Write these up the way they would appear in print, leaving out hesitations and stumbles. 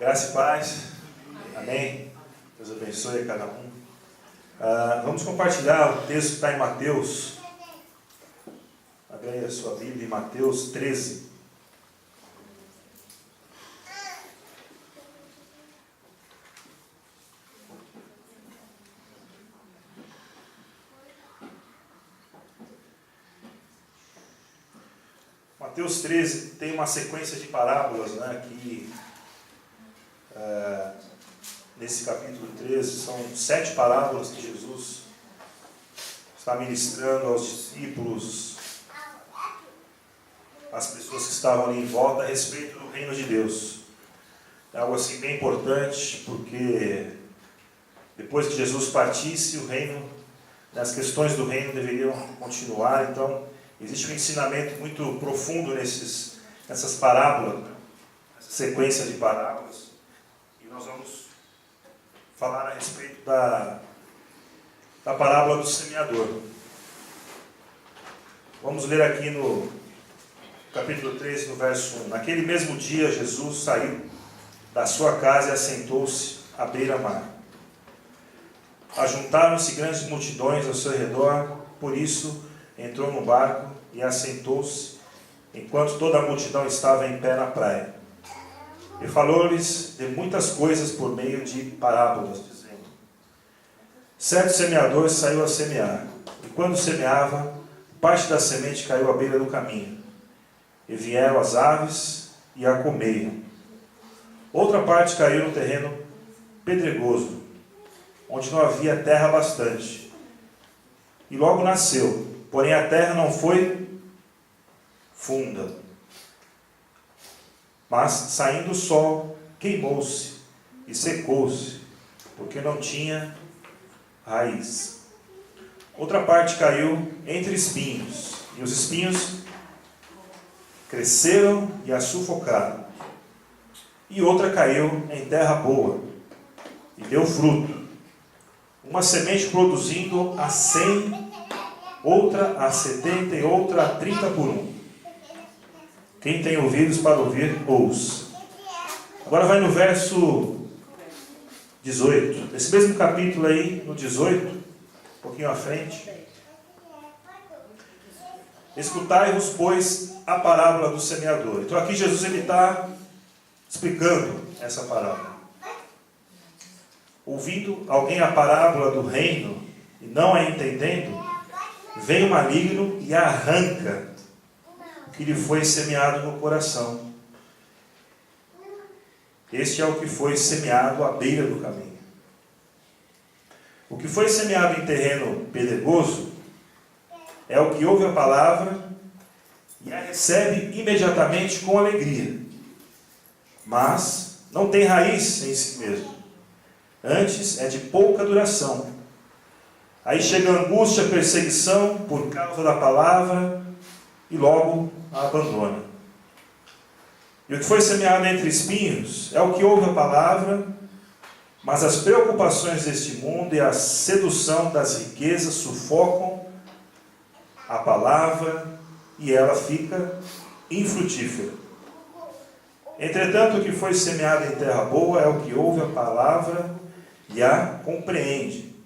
Graça e paz. Amém. Deus abençoe a cada um. Vamos compartilhar o texto que está em Mateus. Abra aí a sua Bíblia em Mateus 13. Mateus 13 tem uma sequência de parábolas, né, que nesse capítulo 13 são 7 parábolas que Jesus está ministrando aos discípulos, às pessoas que estavam ali em volta, a respeito do reino de Deus. É algo assim bem importante, porque depois que Jesus partisse, o reino, as questões do reino deveriam continuar. Então existe um ensinamento muito profundo nessas parábolas, essa sequência de parábolas. E nós vamos falar a respeito da parábola do semeador. Vamos ler aqui no capítulo 13, no verso 1. Naquele mesmo dia, Jesus saiu da sua casa e assentou-se à beira-mar. Ajuntaram-se grandes multidões ao seu redor, por isso entrou no barco e assentou-se, enquanto toda a multidão estava em pé na praia. E falou-lhes de muitas coisas por meio de parábolas, dizendo: certo semeador saiu a semear, e quando semeava, parte da semente caiu à beira do caminho, e vieram as aves e a comeram. Outra parte caiu no terreno pedregoso, onde não havia terra bastante, e logo nasceu, porém a terra não foi funda. Mas, saindo o sol, queimou-se e secou-se, porque não tinha raiz. Outra parte caiu entre espinhos, e os espinhos cresceram e a sufocaram. E outra caiu em terra boa, e deu fruto, uma semente produzindo a 100, outra a 70 e outra a 30 por 1. Quem tem ouvidos para ouvir, ouça. Agora vai no verso 18. Nesse mesmo capítulo aí, no 18, um pouquinho à frente. Escutai-vos, pois, a parábola do semeador. Então aqui Jesus está explicando essa parábola. Ouvindo alguém a parábola do reino e não a entendendo, vem o maligno e arranca que lhe foi semeado no coração. Este é o que foi semeado à beira do caminho. O que foi semeado em terreno pedregoso é o que ouve a palavra e a recebe imediatamente com alegria, mas não tem raiz em si mesmo. Antes é de pouca duração. Aí chega a angústia, a perseguição por causa da palavra, e logo a abandona. E o que foi semeado entre espinhos é o que ouve a palavra, mas as preocupações deste mundo e a sedução das riquezas sufocam a palavra e ela fica infrutífera. Entretanto, o que foi semeado em terra boa é o que ouve a palavra e a compreende,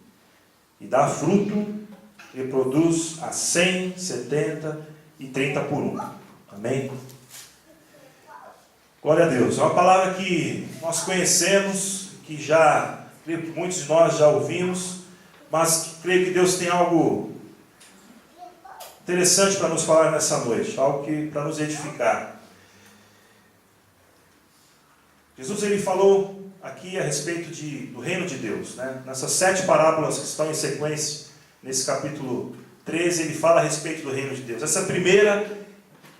e dá fruto e produz a 100, 70 e 30 por 1. Amém? Glória a Deus. É uma palavra que nós conhecemos, que já, creio que muitos de nós já ouvimos, mas que creio que Deus tem algo interessante para nos falar nessa noite, algo que para nos edificar. Jesus ele falou aqui a respeito do reino de Deus, né? Nessas 7 parábolas que estão em sequência, nesse capítulo 13, ele fala a respeito do reino de Deus. Essa primeira,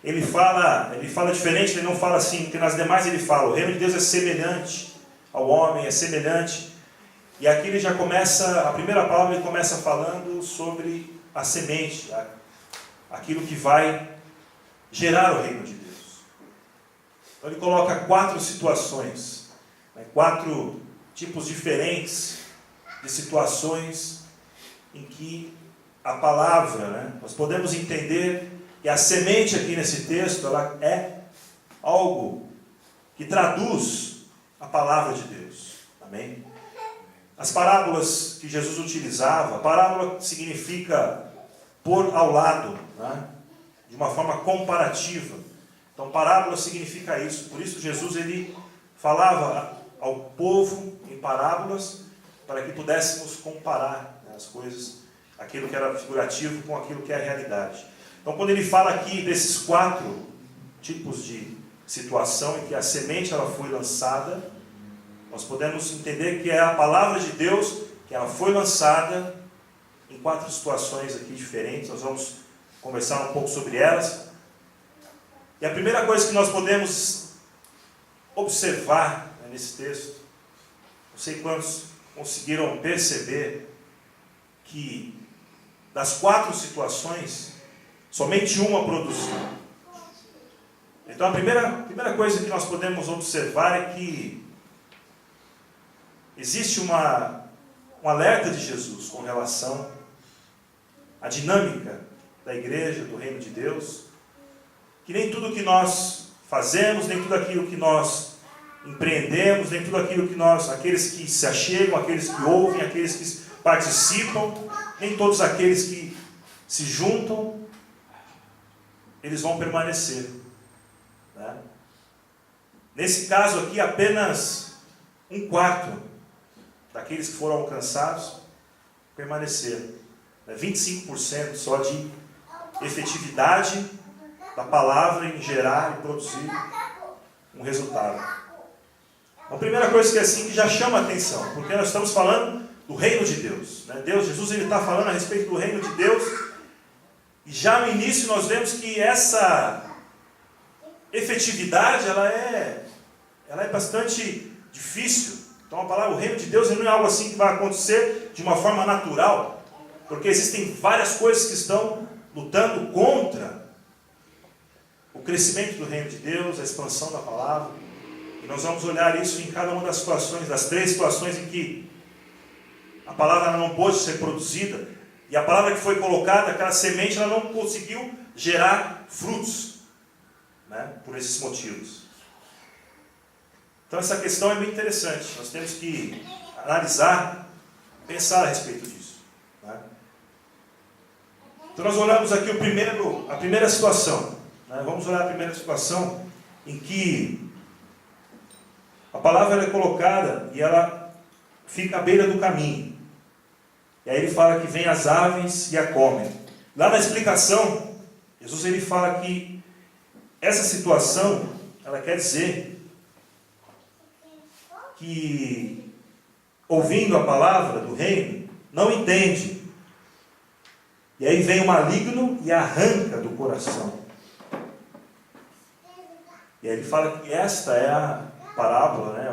ele fala diferente, ele não fala assim, porque nas demais ele fala, o reino de Deus é semelhante ao homem, é semelhante. E aqui ele já começa, a primeira palavra ele começa falando sobre a semente, aquilo que vai gerar o reino de Deus. Então ele coloca 4 situações, 4 tipos diferentes de situações em que a palavra, nós podemos entender que a semente aqui nesse texto, ela é algo que traduz a palavra de Deus. Amém? As parábolas que Jesus utilizava, parábola significa pôr ao lado, né? De uma forma comparativa. Então, parábola significa isso. Por isso, Jesus ele falava ao povo em parábolas para que pudéssemos comparar, né, as coisas, aquilo que era figurativo com aquilo que é a realidade. Então, quando ele fala aqui desses 4 tipos de situação em que a semente ela foi lançada, nós podemos entender que é a palavra de Deus que ela foi lançada em 4 situações aqui diferentes. Nós vamos conversar um pouco sobre elas. E a primeira coisa que nós podemos observar, né, nesse texto, não sei quantos conseguiram perceber que das 4 situações, somente uma produziu. Então a primeira coisa que nós podemos observar é que existe um alerta de Jesus com relação à dinâmica da igreja, do reino de Deus, que nem tudo que nós fazemos, nem tudo aquilo que nós empreendemos, nem tudo aquilo que aqueles que se achegam, aqueles que ouvem, aqueles que participam, nem todos aqueles que se juntam, eles vão permanecer, né? Nesse caso aqui, apenas 1/4 daqueles que foram alcançados permaneceram, né? 25% só de efetividade da palavra em gerar e produzir um resultado. A primeira coisa que é assim, que já chama a atenção, porque nós estamos falando do reino de Deus, né? Jesus ele está falando a respeito do reino de Deus, e já no início nós vemos que essa efetividade ela é bastante difícil. Então a palavra, o reino de Deus, não é algo assim que vai acontecer de uma forma natural, porque existem várias coisas que estão lutando contra o crescimento do reino de Deus, a expansão da palavra. E nós vamos olhar isso em cada uma das situações, das 3 situações em que a palavra não pôde ser produzida, e a palavra que foi colocada, aquela semente, ela não conseguiu gerar frutos, né, por esses motivos. Então essa questão é bem interessante, nós temos que analisar, pensar a respeito disso, né? Então nós olhamos aqui a primeira situação, né? Vamos olhar a primeira situação em que a palavra é colocada e ela fica à beira do caminho. E aí ele fala que vem as aves e a comem. Lá na explicação, Jesus ele fala que essa situação, ela quer dizer que, ouvindo a palavra do reino, não entende. E aí vem o maligno e arranca do coração. E aí ele fala que esta é a parábola, né,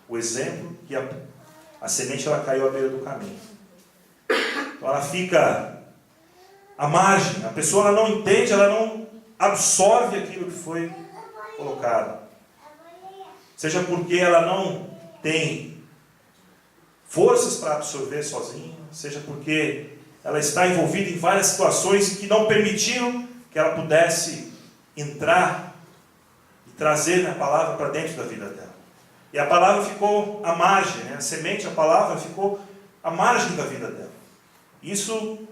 o exemplo, que a semente ela caiu à beira do caminho. Então ela fica à margem, a pessoa ela não entende, ela não absorve aquilo que foi colocado. Seja porque ela não tem forças para absorver sozinha, seja porque ela está envolvida em várias situações que não permitiram que ela pudesse entrar e trazer a palavra para dentro da vida dela. E a palavra ficou à margem, né? A semente, a palavra ficou à margem da vida dela. Isso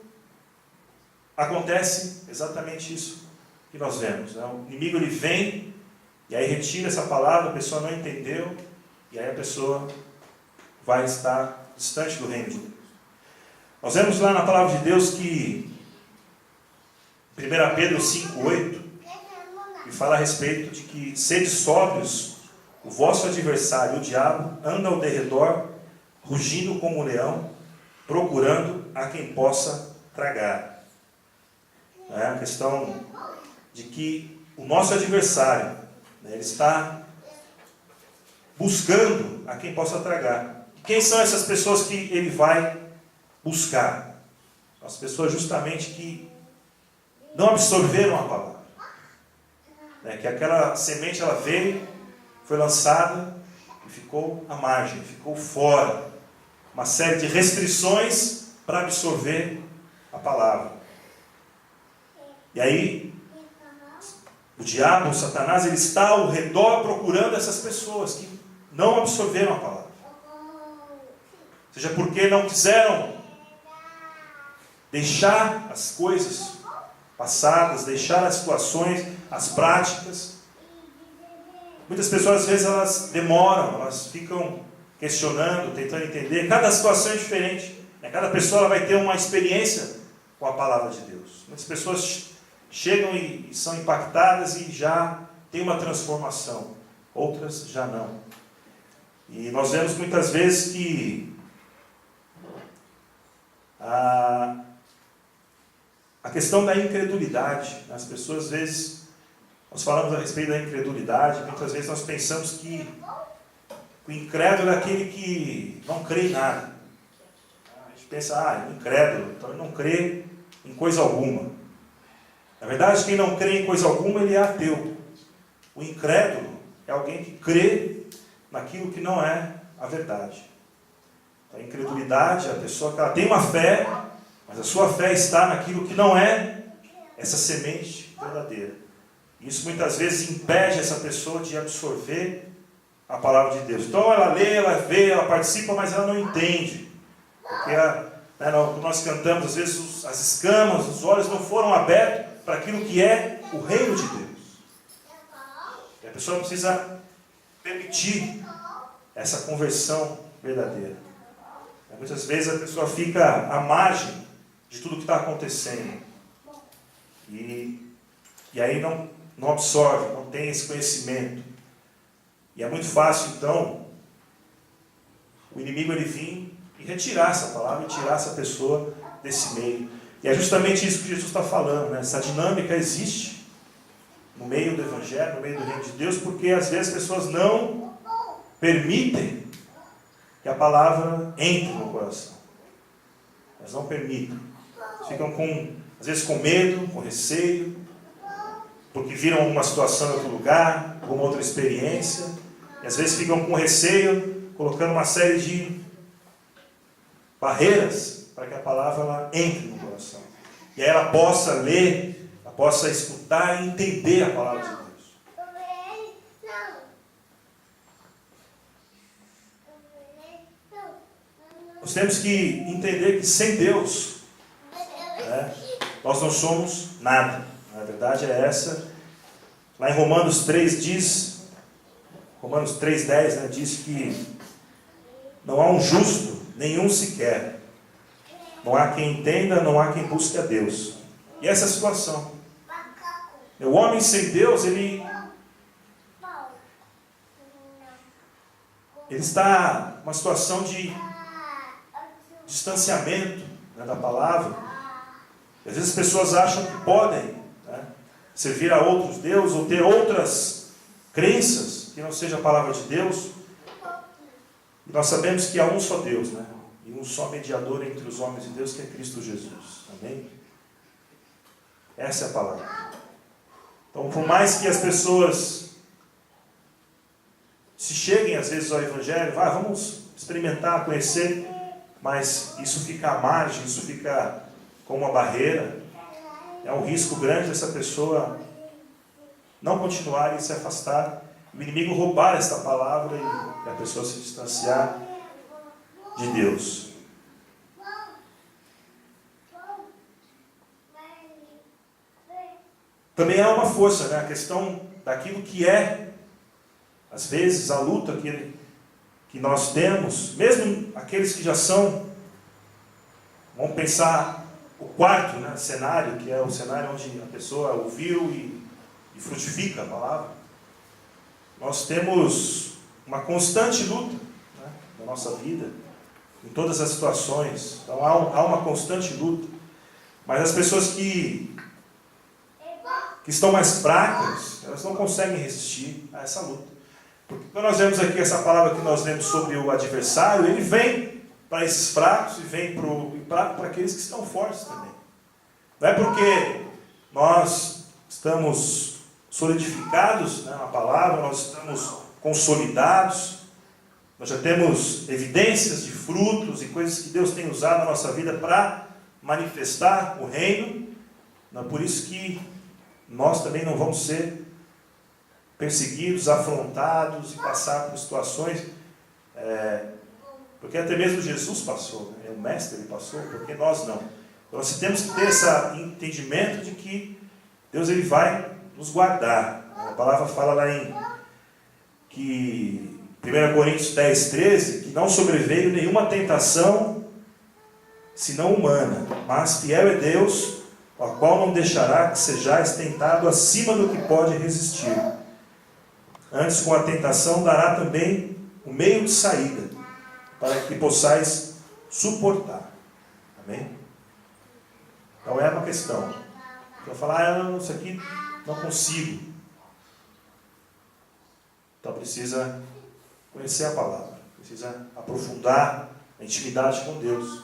acontece exatamente isso que nós vemos, né? O inimigo ele vem e aí retira essa palavra, a pessoa não entendeu, e aí a pessoa vai estar distante do reino de Deus. Nós vemos lá na palavra de Deus que 1 Pedro 5,8 que fala a respeito de que sede sóbrios, o vosso adversário, o diabo, anda ao derredor, rugindo como um leão, procurando a quem possa tragar. É a questão de que o nosso adversário, né, ele está buscando a quem possa tragar. Quem são essas pessoas que ele vai buscar? As pessoas justamente que não absorveram a palavra, né, que aquela semente ela veio, foi lançada e ficou à margem, ficou fora. Uma série de restrições para absorver a palavra. E aí, o diabo, o Satanás, ele está ao redor procurando essas pessoas que não absorveram a palavra. Seja porque não quiseram deixar as coisas passadas, deixar as situações, as práticas. Muitas pessoas, às vezes, elas demoram, elas ficam questionando, tentando entender. Cada situação é diferente. Cada pessoa ela vai ter uma experiência com a palavra de Deus. Muitas pessoas chegam e são impactadas e já tem uma transformação. Outras já não. E nós vemos muitas vezes que a questão da incredulidade, as pessoas às vezes, nós falamos a respeito da incredulidade, muitas vezes nós pensamos que o incrédulo é aquele que não crê em nada. A gente pensa, incrédulo, então ele não crê em coisa alguma. Na verdade, quem não crê em coisa alguma, ele é ateu. O incrédulo é alguém que crê naquilo que não é a verdade. A incredulidade é a pessoa que ela tem uma fé, mas a sua fé está naquilo que não é essa semente verdadeira. Isso muitas vezes impede essa pessoa de absorver a palavra de Deus. Então ela lê, ela vê, ela participa, mas ela não entende. Porque quando nós cantamos, às vezes as escamas, os olhos não foram abertos para aquilo que é o reino de Deus. E a pessoa precisa permitir essa conversão verdadeira. Muitas vezes a pessoa fica à margem de tudo que está acontecendo. E aí não absorve, não tem esse conhecimento. E é muito fácil, então, o inimigo ele vir e retirar essa palavra, e tirar essa pessoa desse meio. E é justamente isso que Jesus está falando, né? Essa dinâmica existe no meio do Evangelho, no meio do reino de Deus, porque às vezes as pessoas não permitem que a palavra entre no coração. Elas não permitem. Ficam às vezes com medo, com receio, porque viram uma situação em outro lugar, alguma outra experiência, e às vezes ficam com receio, colocando uma série de barreiras para que a palavra ela entre no coração. E aí ela possa ler, ela possa escutar e entender a palavra de Deus. Nós temos que entender que sem Deus, nós não somos nada. A verdade é essa. Lá em Romanos 3 diz, Romanos 3,10, diz que não há um justo, nenhum sequer. Não há quem entenda, não há quem busque a Deus. E essa é a situação. O homem sem Deus, ele está numa situação de distanciamento da palavra. Às vezes as pessoas acham que podem servir a outros deuses ou ter outras crenças que não seja a palavra de Deus. E nós sabemos que há um só Deus, e um só mediador entre os homens e Deus, que é Cristo Jesus. Amém? Essa é a palavra. Então, por mais que as pessoas se cheguem às vezes ao Evangelho, vamos experimentar, conhecer, mas isso fica à margem, isso fica como uma barreira. É um risco grande dessa pessoa não continuar e se afastar, o inimigo roubar esta palavra e a pessoa se distanciar de Deus. Também há uma força, a questão daquilo que é, às vezes, a luta que nós temos, mesmo aqueles que já são, vamos pensar o quarto cenário, que é o cenário onde a pessoa ouviu e frutifica a palavra. Nós temos uma constante luta na nossa vida, em todas as situações. Então há uma constante luta. Mas as pessoas que estão mais fracas, elas não conseguem resistir a essa luta. Porque quando nós vemos aqui essa palavra que nós lemos sobre o adversário, ele vem para esses fracos e vem para aqueles que estão fortes também. Não é porque nós estamos solidificados na palavra, nós estamos consolidados, nós já temos evidências de frutos e coisas que Deus tem usado na nossa vida para manifestar o reino. Não é por isso que nós também não vamos ser perseguidos, afrontados e passar por situações, porque até mesmo Jesus passou, né? O Mestre ele passou, porque nós não. Então nós temos que ter esse entendimento de que Deus ele vai nos guardar. A palavra fala lá em 1 Coríntios 10, 13, que não sobreveio nenhuma tentação senão humana, mas fiel é Deus, a qual não deixará que sejais tentado acima do que pode resistir. Antes, com a tentação, dará também o meio de saída, para que possais suportar. Amém? Então é uma questão. Você vai falar, isso aqui não consigo. Então precisa conhecer a palavra, precisa aprofundar a intimidade com Deus.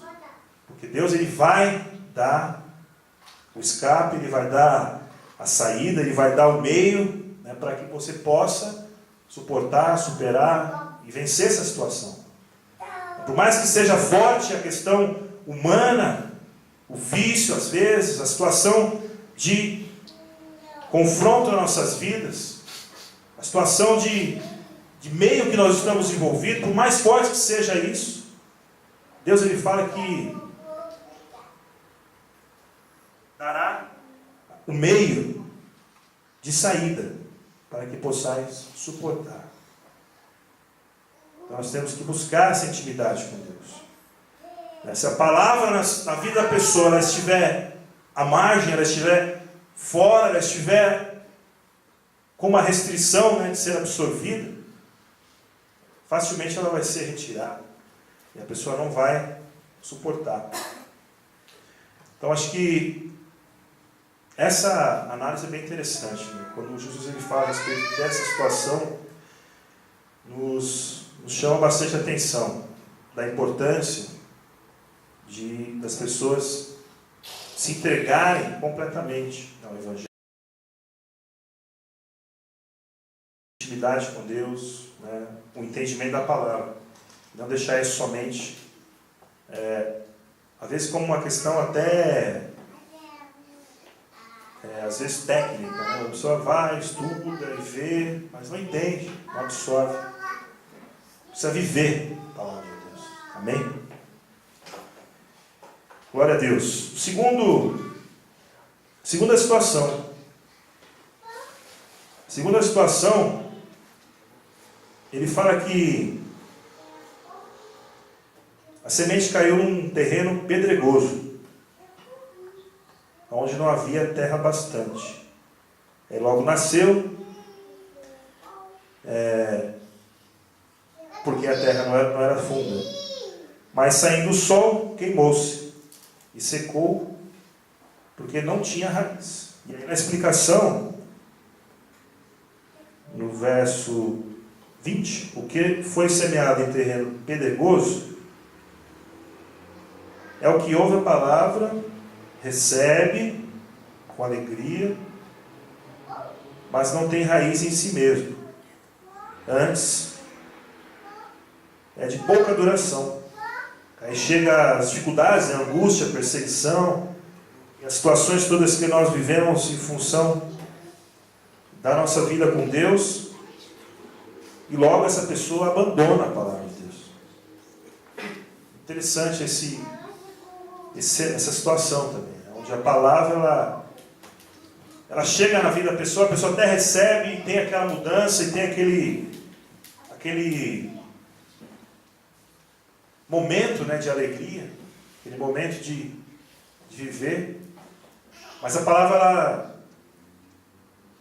Porque Deus ele vai dar o escape, ele vai dar a saída, ele vai dar o meio, né, para que você possa suportar, superar e vencer essa situação. Por mais que seja forte a questão humana, o vício às vezes, a situação de confronto nas nossas vidas, a situação de meio que nós estamos envolvidos, por mais forte que seja isso, Deus ele fala que dará o meio de saída para que possais suportar. Então nós temos que buscar essa intimidade com Deus. Se a palavra na vida da pessoa ela estiver à margem, ela estiver fora, ela estiver com uma restrição, né, de ser absorvida, facilmente ela vai ser retirada e a pessoa não vai suportar. Então acho que essa análise é bem interessante, né? Quando Jesus ele fala a respeito dessa situação, nos chama bastante atenção da importância das pessoas se entregarem completamente ao Evangelho. Intimidade com Deus, né? O entendimento da palavra. Não deixar isso somente, às vezes como uma questão até, às vezes técnica, né? A pessoa vai, estuda e vê, mas não entende, não absorve. Precisa viver a palavra de Deus. Amém? Glória a Deus. Segunda situação. Segunda situação, ele fala que a semente caiu num terreno pedregoso, onde não havia terra bastante. Aí logo nasceu, porque a terra não era funda. Mas saindo o sol, queimou-se e secou, porque não tinha raiz. E aí na explicação, no verso 20, o que foi semeado em terreno pedregoso é o que ouve a palavra, recebe com alegria, mas não tem raiz em si mesmo. Antes, é de pouca duração. Aí chega as dificuldades, a angústia, a perseguição, e as situações todas que nós vivemos em função da nossa vida com Deus, e logo essa pessoa abandona a palavra de Deus. Interessante essa situação também, onde a palavra ela chega na vida da pessoa, a pessoa até recebe e tem aquela mudança e tem aquele momento, né, de alegria, aquele momento de viver, mas a palavra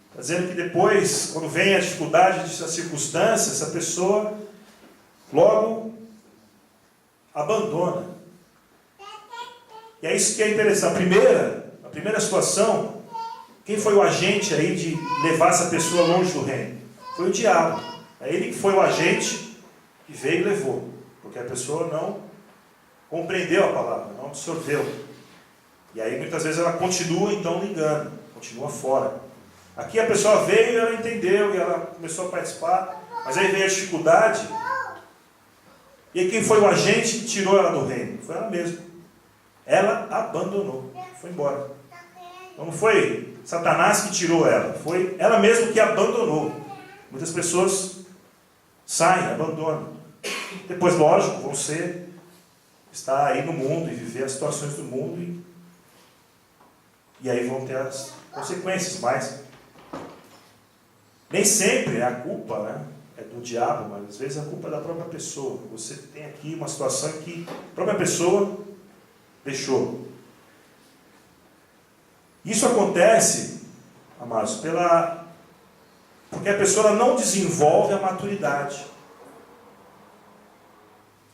está dizendo que depois, quando vem a dificuldade, as circunstâncias, a pessoa logo abandona. E é isso que é interessante. A primeira situação, quem foi o agente aí de levar essa pessoa longe do reino? Foi o diabo. É ele que foi o agente que veio e levou. Porque a pessoa não compreendeu a palavra, não absorveu. E aí muitas vezes ela continua então no engano, continua fora. Aqui a pessoa veio e ela entendeu, e ela começou a participar, mas aí veio a dificuldade. E aí quem foi o agente que tirou ela do reino? Foi ela mesma. Ela abandonou, foi embora. Então não foi Satanás que tirou ela, foi ela mesma que abandonou. Muitas pessoas saem, abandonam. Depois, lógico, vão estar aí no mundo e viver as situações do mundo e aí vão ter as consequências, mas nem sempre a culpa, né, é do diabo, mas às vezes a culpa é da própria pessoa. Você tem aqui uma situação que a própria pessoa deixou. Isso acontece, amados, porque a pessoa não desenvolve a maturidade.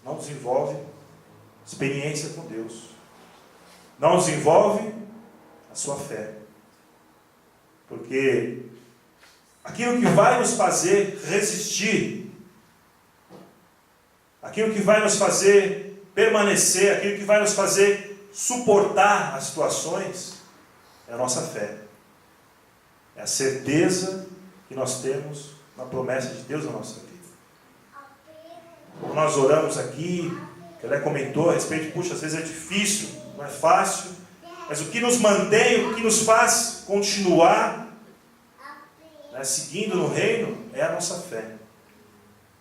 Não desenvolve experiência com Deus. Não desenvolve a sua fé. Porque aquilo que vai nos fazer resistir, aquilo que vai nos fazer permanecer, aquilo que vai nos fazer suportar as situações, é a nossa fé. É a certeza que nós temos na promessa de Deus na nossa vida. Como nós oramos aqui, que ela comentou a respeito, puxa, às vezes é difícil, não é fácil, mas o que nos mantém, o que nos faz continuar, né, seguindo no reino, é a nossa fé.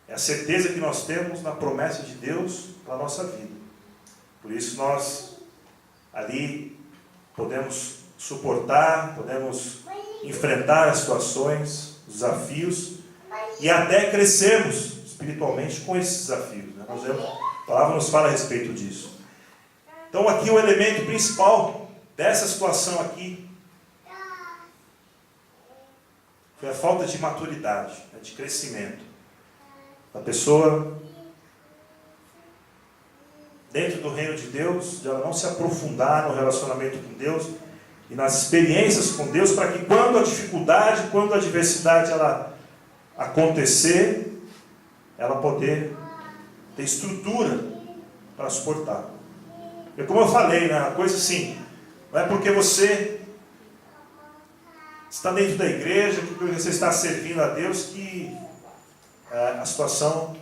É a certeza que nós temos na promessa de Deus para a nossa vida. Por isso nós ali podemos suportar, podemos enfrentar as situações, os desafios e até crescermos espiritualmente com esses desafios. Né? A palavra nos fala a respeito disso. Então aqui o elemento principal dessa situação aqui foi a falta de maturidade, né, de crescimento. A pessoa, dentro do reino de Deus, de ela não se aprofundar no relacionamento com Deus e nas experiências com Deus, para que quando a dificuldade, quando a adversidade ela acontecer, ela poder ter estrutura para suportar. E como eu falei, né, a coisa assim, não é porque você está dentro da igreja, porque você está servindo a Deus, que a situação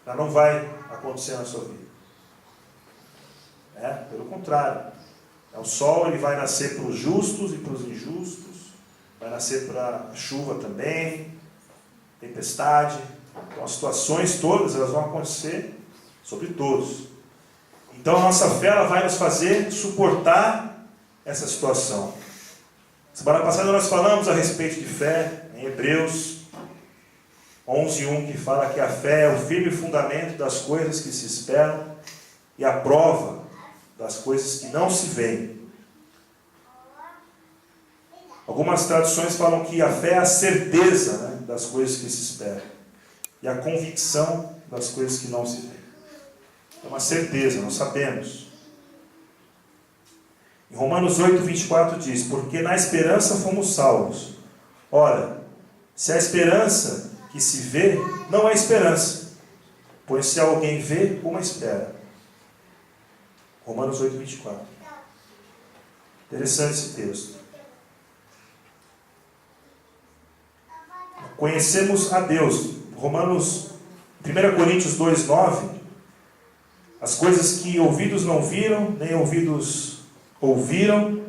ela não vai acontecer na sua vida. Pelo contrário. O sol ele vai nascer para os justos e para os injustos, vai nascer para a chuva também, tempestade. Então as situações todas elas vão acontecer sobre todos. Então a nossa fé ela vai nos fazer suportar essa situação. Semana passada nós falamos a respeito de fé, em Hebreus 11:1, que fala que a fé é o firme fundamento das coisas que se esperam e a prova das coisas que não se veem. Algumas traduções falam que a fé é a certeza, né, das coisas que se esperam e a convicção das coisas que não se veem. É uma certeza, nós sabemos. Em Romanos 8:24 diz: porque na esperança fomos salvos. Ora, se a esperança que se vê não é esperança, pois se alguém vê, como espera? Romanos 8:24. Interessante esse texto. Conhecemos a Deus. Romanos, 1 Coríntios 2:9. As coisas que ouvidos não viram, nem ouvidos ouviram.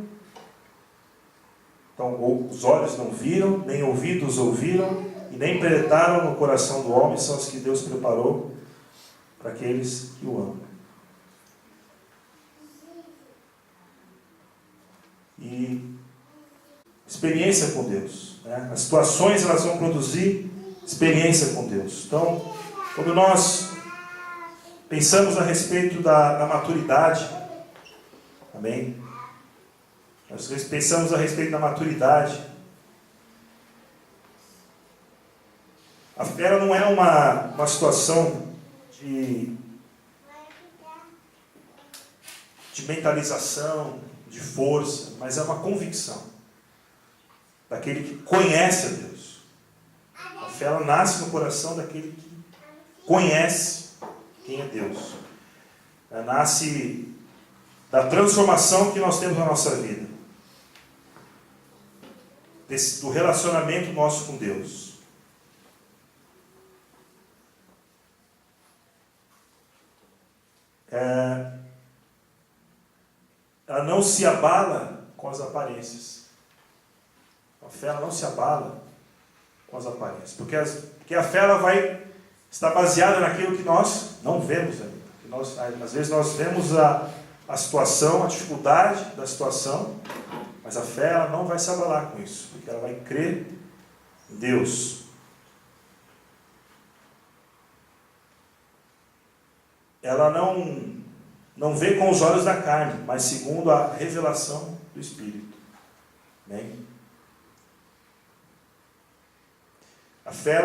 Então, os olhos não viram, nem ouvidos ouviram, e nem penetraram no coração do homem, são os que Deus preparou para aqueles que o amam. E experiência com Deus, né? As situações elas vão produzir experiência com Deus. Então, quando nós pensamos a respeito da maturidade, amém? Nós pensamos a respeito da maturidade. A fé não é uma situação de mentalização, de força, mas é uma convicção daquele que conhece a Deus. A fé ela nasce no coração daquele que conhece quem é Deus. Ela nasce da transformação que nós temos na nossa vida, do relacionamento nosso com Deus. Ela não se abala com as aparências. A fé ela não se abala com as aparências. Porque a fé ela vai estar baseada naquilo que nós não vemos ainda. Às vezes nós vemos a situação, a dificuldade da situação, mas a fé ela não vai se abalar com isso, porque ela vai crer em Deus. Ela não vê com os olhos da carne, mas segundo a revelação do Espírito. Amém? A fé,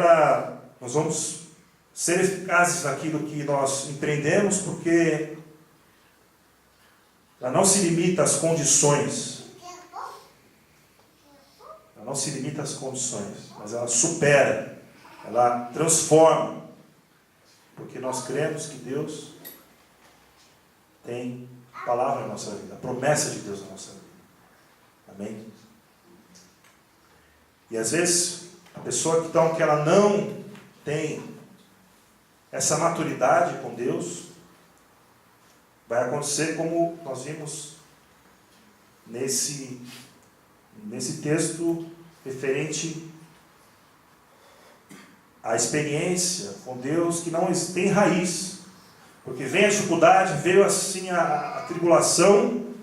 nós vamos ser eficazes naquilo que nós empreendemos, porque ela não se limita às condições. Ela não se limita às condições, mas ela supera, ela transforma. Porque nós cremos que Deus tem palavra na nossa vida, a promessa de Deus na nossa vida. Amém? E às vezes, a pessoa que ela não tem essa maturidade com Deus, vai acontecer como nós vimos nesse texto referente à experiência com Deus que não tem raiz. Porque vem a dificuldade, veio assim a tribulação,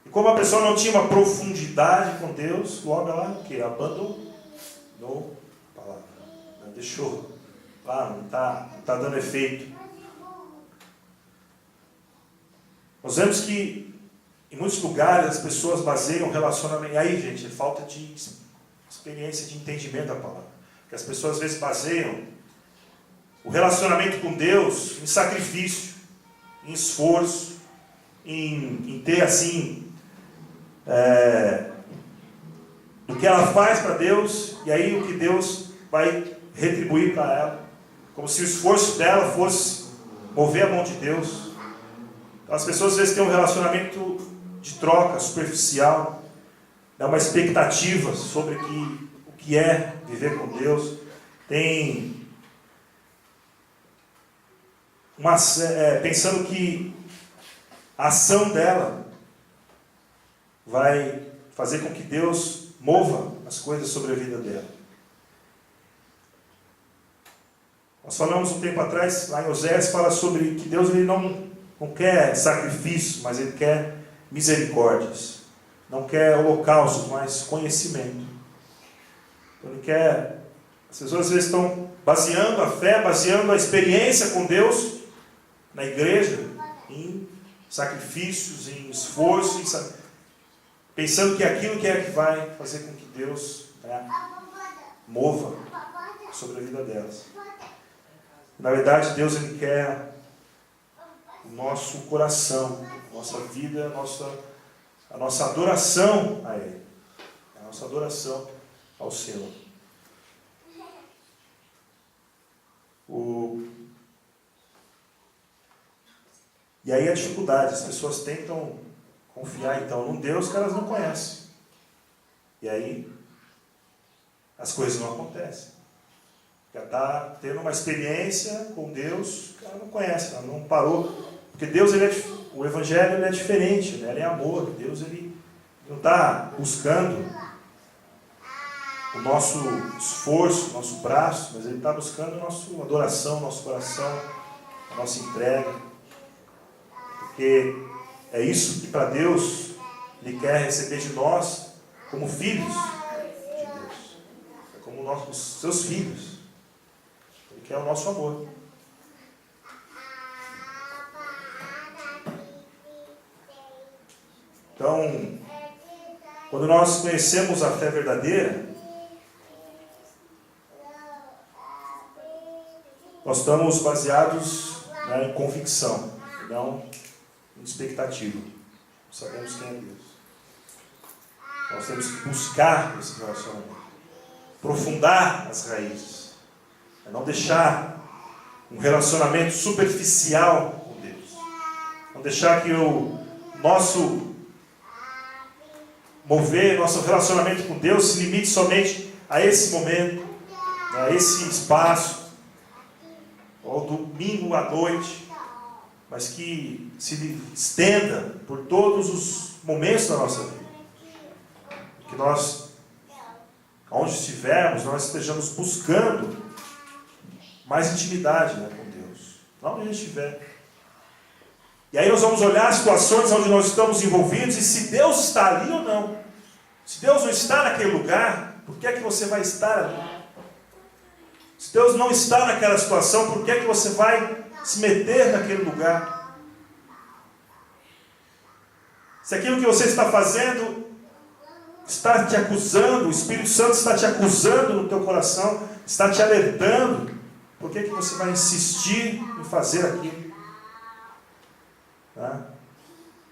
e como a pessoa não tinha uma profundidade com Deus, logo ela abandonou a palavra, deixou. Não está dando efeito. Nós vemos que em muitos lugares as pessoas baseiam o relacionamento. E aí, gente, é falta de experiência, de entendimento da palavra. Porque as pessoas às vezes baseiam o relacionamento com Deus em sacrifício, em esforço, em ter assim do que ela faz para Deus, e aí o que Deus vai retribuir para ela. Como se o esforço dela fosse mover a mão de Deus. Então, as pessoas às vezes têm um relacionamento de troca, superficial, uma expectativa sobre o que é viver com Deus. Tem pensando que a ação dela vai fazer com que Deus mova as coisas sobre a vida dela. Nós falamos um tempo atrás, lá em Oséias, fala sobre que Deus ele não quer sacrifício, mas Ele quer misericórdias. Não quer holocaustos, mas conhecimento. Então Ele quer... As pessoas às vezes estão baseando a fé, baseando a experiência com Deus na igreja, em sacrifícios, em esforço, pensando que aquilo que é que vai fazer com que Deus mova sobre a vida delas. Na verdade, Deus ele quer o nosso coração, a nossa vida, a nossa adoração a Ele. A nossa adoração ao Senhor. E aí a dificuldade, as pessoas tentam confiar então num Deus que elas não conhecem. E aí as coisas não acontecem. Já está tendo uma experiência com Deus que ela não conhece, ela não parou. Porque Deus, o Evangelho ele é diferente, né? Ele é amor. Deus ele não está buscando o nosso esforço, o nosso braço, mas Ele está buscando a nossa adoração, o nosso coração, a nossa entrega. Porque é isso que para Deus Ele quer receber de nós como filhos de Deus. É como os seus filhos. Ele quer o nosso amor. Então, quando nós conhecemos a fé verdadeira, nós estamos baseados em convicção, não em expectativa. Sabemos quem é Deus. Nós temos que buscar esse relacionamento, aprofundar as raízes, não deixar um relacionamento superficial com Deus, não deixar que o nosso relacionamento com Deus se limite somente a esse momento, a esse espaço, ou domingo à noite, mas que se estenda por todos os momentos da nossa vida. Que nós, onde estivermos, nós estejamos buscando mais intimidade, né, com Deus. Onde a gente estiver. E aí nós vamos olhar as situações onde nós estamos envolvidos e se Deus está ali ou não. Se Deus não está naquele lugar, por que é que você vai estar ali? Se Deus não está naquela situação, por que é que você vai se meter naquele lugar? Se aquilo que você está fazendo está te acusando, o Espírito Santo está te acusando no teu coração, está te alertando, por que é que você vai insistir em fazer aquilo? Tá?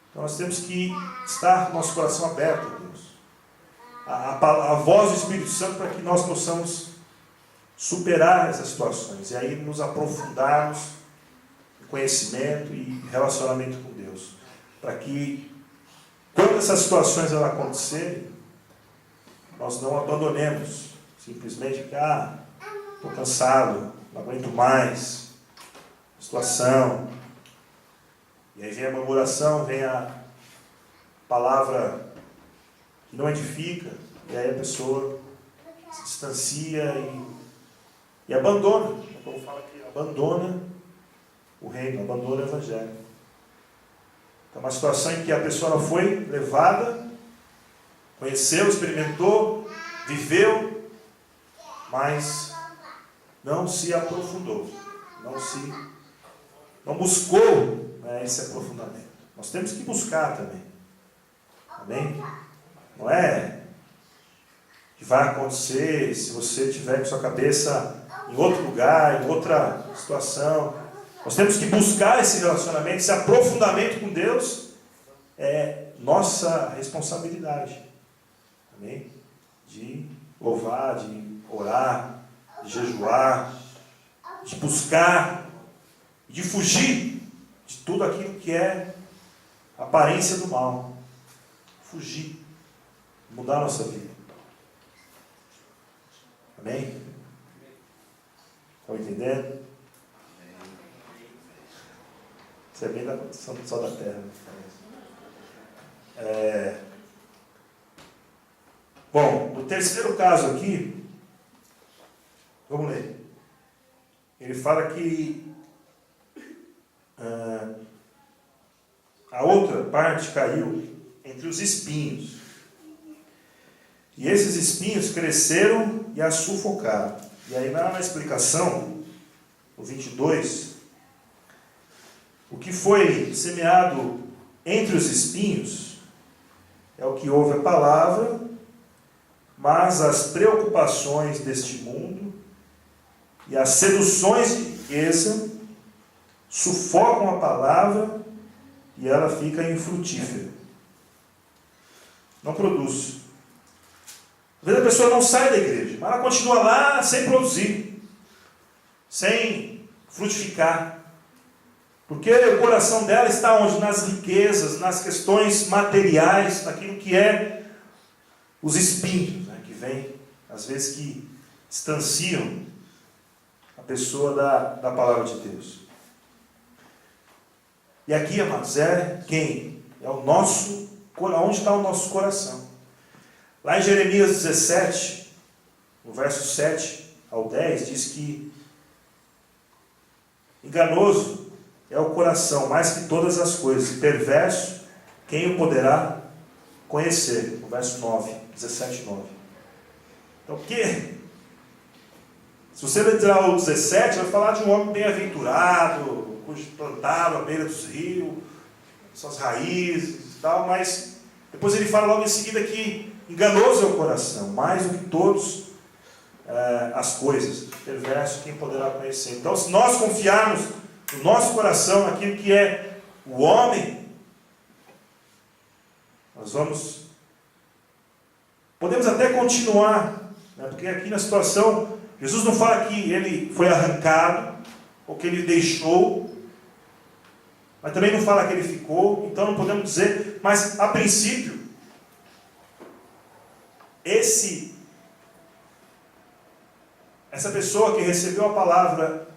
Então nós temos que estar com o nosso coração aberto a Deus. A voz do Espírito Santo para que nós possamos superar essas situações e aí nos aprofundarmos em conhecimento e relacionamento com Deus. Para que quando essas situações elas acontecerem, nós não abandonemos simplesmente que estou cansado, não aguento mais a situação. E aí vem a murmuração, vem a palavra que não edifica, e aí a pessoa se distancia e abandona, como fala aqui, abandona o reino, abandona o evangelho. Então, uma situação em que a pessoa ela foi levada, conheceu, experimentou, viveu, mas não se aprofundou, não buscou, né, esse aprofundamento. Nós temos que buscar também. Amém? Não é que vai acontecer se você estiver com sua cabeça em outro lugar, em outra situação. Nós temos que buscar esse relacionamento, esse aprofundamento com Deus. É nossa responsabilidade. Amém? De louvar, de orar, de jejuar, de buscar, de fugir de tudo aquilo que é aparência do mal. Fugir. Mudar a nossa vida. Amém? Estão entendendo? Isso é bem da condição do sol da terra. Bom, no terceiro caso aqui, vamos ler. Ele fala que a outra parte caiu entre os espinhos. E esses espinhos cresceram e a sufocaram. E aí na explicação, o 22, o que foi semeado entre os espinhos é o que ouve a palavra, mas as preocupações deste mundo e as seduções de riqueza sufocam a palavra e ela fica infrutífera. Não produz. Às vezes a pessoa não sai da igreja, mas ela continua lá sem produzir, sem frutificar. Porque o coração dela está onde? Nas riquezas, nas questões materiais, naquilo que é os espinhos, né, que vêm, às vezes, que distanciam a pessoa da palavra de Deus. E aqui, amados, é quem? É o nosso, onde está o nosso coração. Lá em Jeremias 17, no verso 7 ao 10, diz que enganoso é o coração mais que todas as coisas, e perverso, quem o poderá conhecer? No verso 9, 17, 9. Então, o que? Se você ler o 17, vai falar de um homem bem-aventurado, plantado à beira dos rios, suas raízes e tal, mas depois ele fala logo em seguida que enganoso é o coração, mais do que todas as coisas, perverso quem poderá conhecer. Então, se nós confiarmos no nosso coração, naquilo que é o homem, nós podemos até continuar, né, porque aqui na situação, Jesus não fala que ele foi arrancado, ou que ele deixou, mas também não fala que ele ficou, então não podemos dizer, mas a princípio, essa pessoa que recebeu a palavra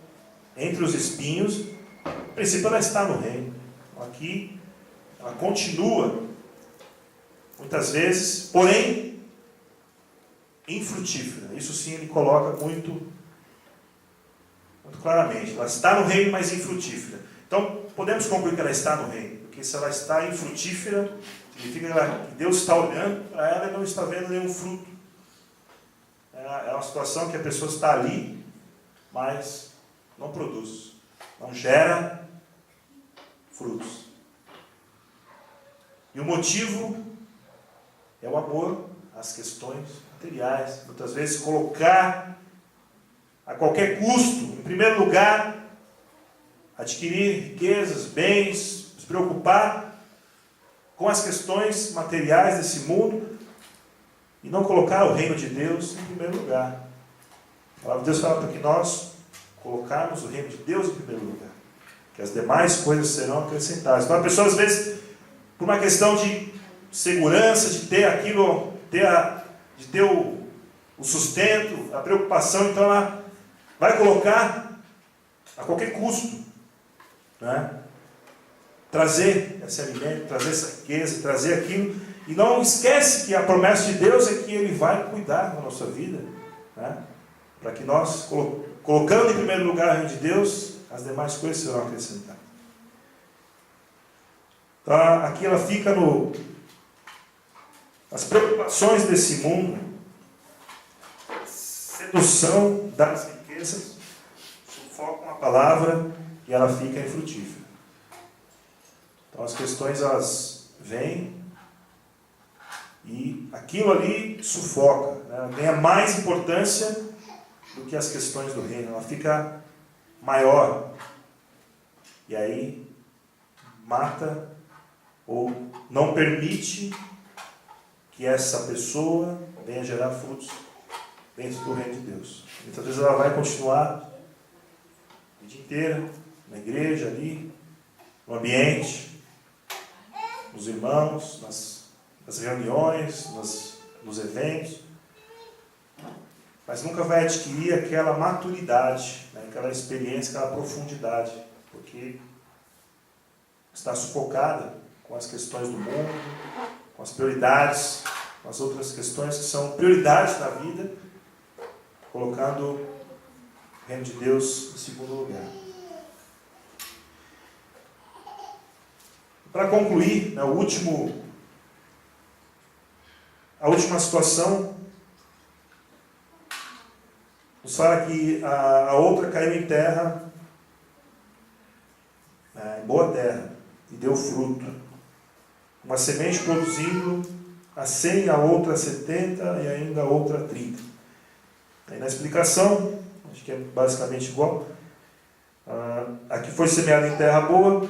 entre os espinhos, a princípio ela está no reino. Aqui, ela continua, muitas vezes, porém, infrutífera. Isso sim ele coloca muito claramente. Ela está no reino, mas infrutífera. Então, podemos concluir que ela está no reino. Porque se ela está infrutífera, significa que Deus está olhando para ela e não está vendo nenhum fruto. É uma situação que a pessoa está ali, mas não produz. Não gera frutos. E o motivo é o amor às questões materiais. Muitas vezes colocar a qualquer custo, em primeiro lugar, adquirir riquezas, bens, se preocupar com as questões materiais desse mundo e não colocar o reino de Deus em primeiro lugar. A palavra de Deus fala para que nós colocarmos o reino de Deus em primeiro lugar, que as demais coisas serão acrescentadas. Então a pessoa às vezes, por uma questão de segurança, de ter aquilo, de ter o sustento, a preocupação, então ela vai colocar a qualquer custo, né? Trazer esse alimento, trazer essa riqueza, trazer aquilo, e não esquece que a promessa de Deus é que Ele vai cuidar da nossa vida, né? Para que nós, colocando em primeiro lugar o reino de Deus, as demais coisas serão acrescentadas. Então, aqui ela fica as preocupações desse mundo, sedução das riquezas, sufocam a palavra e ela fica infrutífera. Então as questões elas vêm e aquilo ali sufoca, né? Ela ganha mais importância do que as questões do reino, ela fica maior. E aí mata ou não permite que essa pessoa venha gerar frutos dentro do reino de Deus. Muitas vezes ela vai continuar o dia inteiro na igreja, ali, no ambiente, nos irmãos, nas reuniões, nos eventos, mas nunca vai adquirir aquela maturidade, né, aquela experiência, aquela profundidade, porque está sufocada com as questões do mundo, com as prioridades, com as outras questões que são prioridades da vida, colocando o reino de Deus em segundo lugar. Para concluir, né, a última situação nos fala que a outra caiu em terra, em boa terra, e deu fruto. Uma semente produzindo a 100, a outra a 70 e ainda a outra a 30. Aí na explicação, acho que é basicamente igual. A que foi semeada em terra boa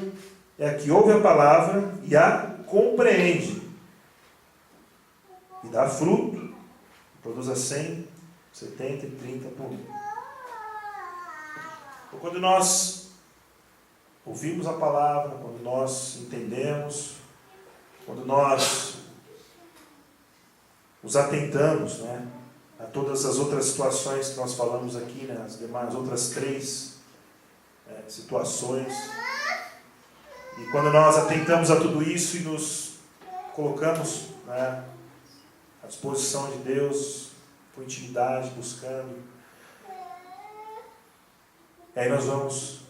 é a que ouve a palavra e a compreende. E dá fruto, produz a 100, 70 e 30 por um. Então, quando nós ouvimos a palavra, quando nós entendemos, quando nós nos atentamos, né, a todas as outras situações que nós falamos aqui, né, as demais outras 3 situações, e quando nós atentamos a tudo isso e nos colocamos, né, à disposição de Deus, com intimidade, buscando, e aí nós vamos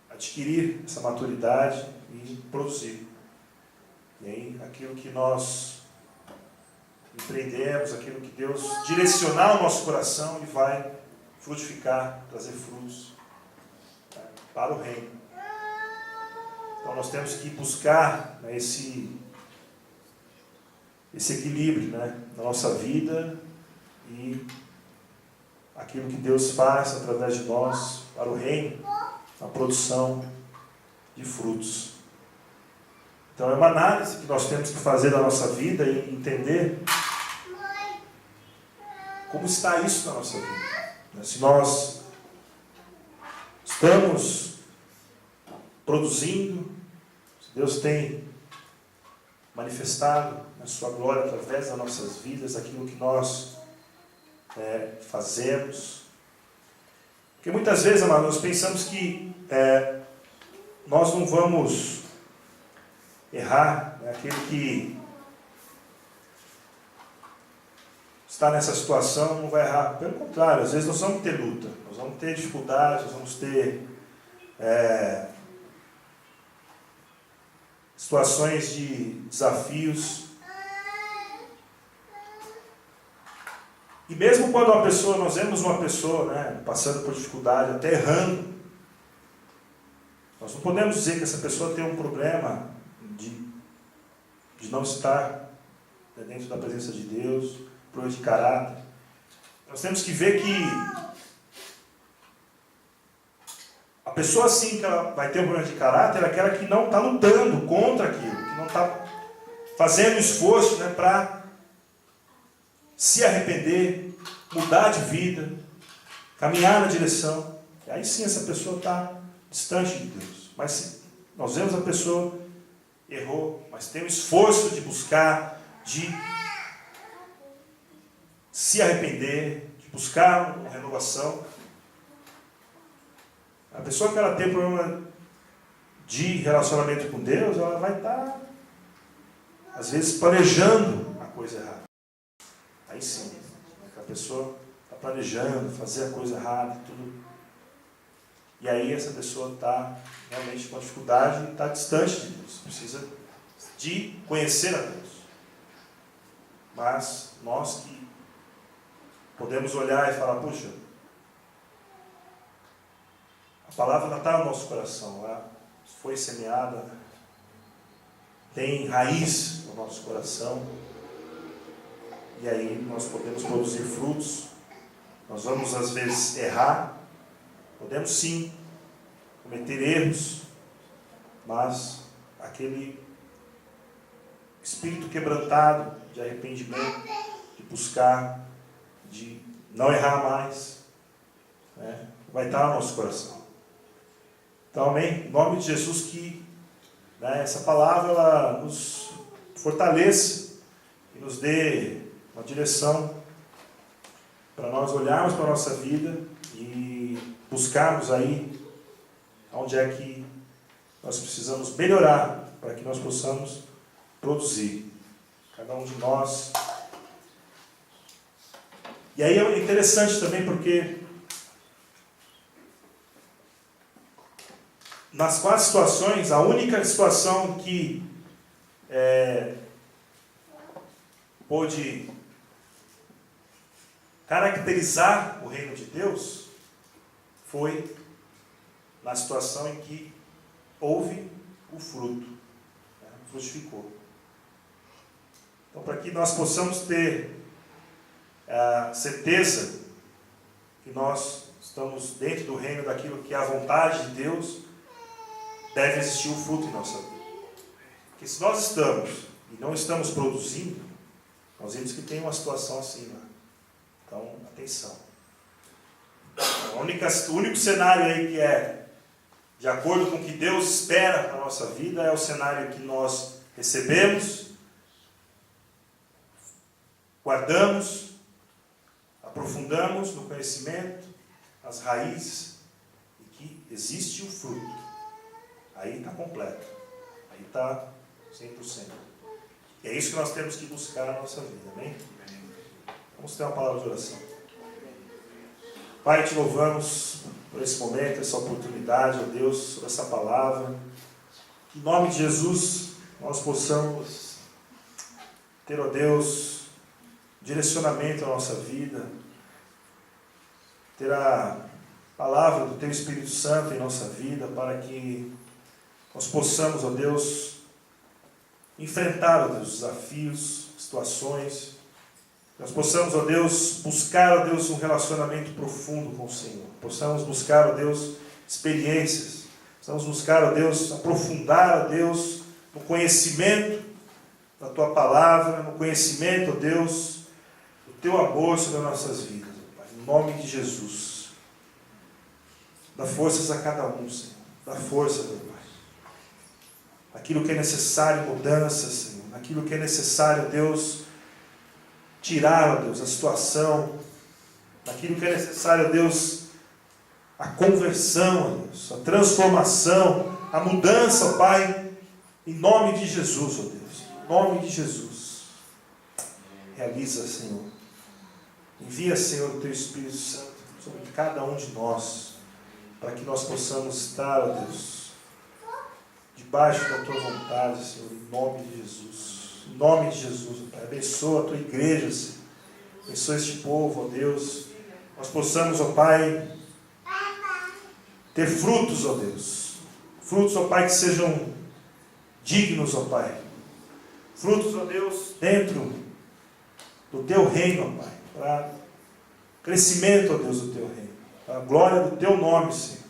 adquirir essa maturidade e produzir. E aí aquilo que nós empreendemos, aquilo que Deus direcionar o nosso coração, Ele vai frutificar, trazer frutos, né, para o reino. Então nós temos que buscar, né, esse equilíbrio, né, na nossa vida e aquilo que Deus faz através de nós para o reino, a produção de frutos. Então é uma análise que nós temos que fazer da nossa vida e entender como está isso na nossa vida. Se nós estamos produzindo, se Deus tem manifestado a sua glória através das nossas vidas, aquilo que nós fazemos. Porque muitas vezes, amados, nós pensamos que nós não vamos errar, né? Aquele que está nessa situação não vai errar. Pelo contrário, às vezes nós vamos ter luta, nós vamos ter dificuldades, nós vamos ter situações de desafios. E mesmo quando nós vemos uma pessoa, né, passando por dificuldade, até errando, nós não podemos dizer que essa pessoa tem um problema de não estar dentro da presença de Deus, problema de caráter. Nós temos que ver que a pessoa assim que ela vai ter um problema de caráter é aquela que não está lutando contra aquilo, que não está fazendo esforço, né, para se arrepender, mudar de vida, caminhar na direção. E aí sim essa pessoa está distante de Deus. Mas se nós vemos a pessoa errou, mas tem o esforço de buscar, de se arrepender, de buscar uma renovação. A pessoa que ela tem problema de relacionamento com Deus, ela vai estar, às vezes, planejando a coisa errada. Aí sim, a pessoa está planejando fazer a coisa errada e tudo. E aí essa pessoa está realmente com dificuldade e está distante de Deus. Precisa de conhecer a Deus. Mas nós que podemos olhar e falar, puxa, a palavra está no nosso coração, ela foi semeada, tem raiz no nosso coração, e aí nós podemos produzir frutos. Nós vamos às vezes errar, podemos sim cometer erros, mas aquele espírito quebrantado de arrependimento, de buscar, de não errar mais, né, vai estar no nosso coração. Então, amém? Em nome de Jesus, que, né, essa palavra ela nos fortaleça e nos dê uma direção para nós olharmos para a nossa vida e buscarmos aí onde é que nós precisamos melhorar para que nós possamos produzir. Cada um de nós. E aí é interessante também porque nas 4 situações, a única situação que pôde caracterizar o reino de Deus foi na situação em que houve o fruto, né? Frutificou. Então, para que nós possamos ter a certeza que nós estamos dentro do reino daquilo que é a vontade de Deus, deve existir o fruto em nossa vida. Porque se nós estamos e não estamos produzindo, nós vemos que tem uma situação assim lá. Então, atenção. O único cenário aí que é de acordo com o que Deus espera para a nossa vida é o cenário que nós recebemos, guardamos, aprofundamos no conhecimento, as raízes, e que existe o fruto. Aí está completo. Aí está 100%. E é isso que nós temos que buscar na nossa vida. Amém? Vamos ter uma palavra de oração. Pai, te louvamos por esse momento, essa oportunidade, ó Deus, sobre essa palavra. Que em nome de Jesus nós possamos ter, ó Deus, direcionamento à nossa vida, ter a palavra do Teu Espírito Santo em nossa vida, para que nós possamos, ó Deus, enfrentar, ó Deus, desafios, situações. Nós possamos, ó Deus, buscar, ó Deus, um relacionamento profundo com o Senhor. Possamos buscar, ó Deus, experiências. Possamos buscar, ó Deus, aprofundar, ó Deus, no conhecimento da Tua palavra, no conhecimento, ó Deus, do Teu amor sobre as nossas vidas, ó Pai. Em nome de Jesus. Dá forças a cada um, Senhor. Dá força, meu Pai. Aquilo que é necessário, mudança, Senhor. Aquilo que é necessário, Deus, tirar, ó Deus, a situação. Aquilo que é necessário, ó Deus, a conversão, ó Deus, a transformação, a mudança, ó Pai, em nome de Jesus, ó Deus. Em nome de Jesus. Realiza, Senhor. Envia, Senhor, o Teu Espírito Santo sobre cada um de nós, para que nós possamos estar, ó Deus, debaixo da Tua vontade, Senhor, em nome de Jesus. Em nome de Jesus, ó Pai. Abençoa a Tua igreja, Senhor. Abençoa este povo, ó Deus. Nós possamos, ó Pai, ter frutos, ó Deus. Frutos, ó Pai, que sejam dignos, ó Pai. Frutos, ó Deus, dentro do Teu reino, ó Pai. Para crescimento, ó Deus, do Teu reino. Para a glória do Teu nome, Senhor.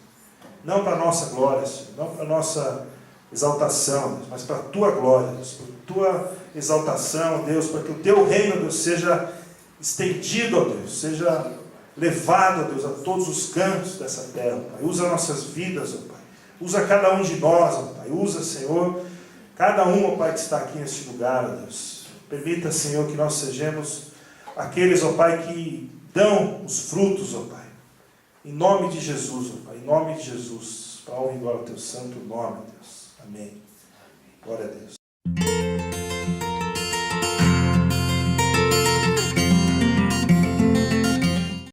Não para a nossa glória, Senhor. Não para a nossa exaltação, Deus, mas para a Tua glória, Deus. Para a Tua exaltação, Deus. Para que o Teu reino, Deus, seja estendido, ó Deus. Seja levado, ó Deus, a todos os cantos dessa terra, Pai. Usa nossas vidas, ó Pai. Usa cada um de nós, ó Pai. Usa, Senhor, cada um, ó Pai, que está aqui neste lugar, ó Deus. Permita, Senhor, que nós sejamos aqueles, ó Pai, que dão os frutos, ó Pai. Em nome de Jesus, ó Pai. Em nome de Jesus. Para honra e glória ao Teu santo nome, Deus. Amém. Glória a Deus.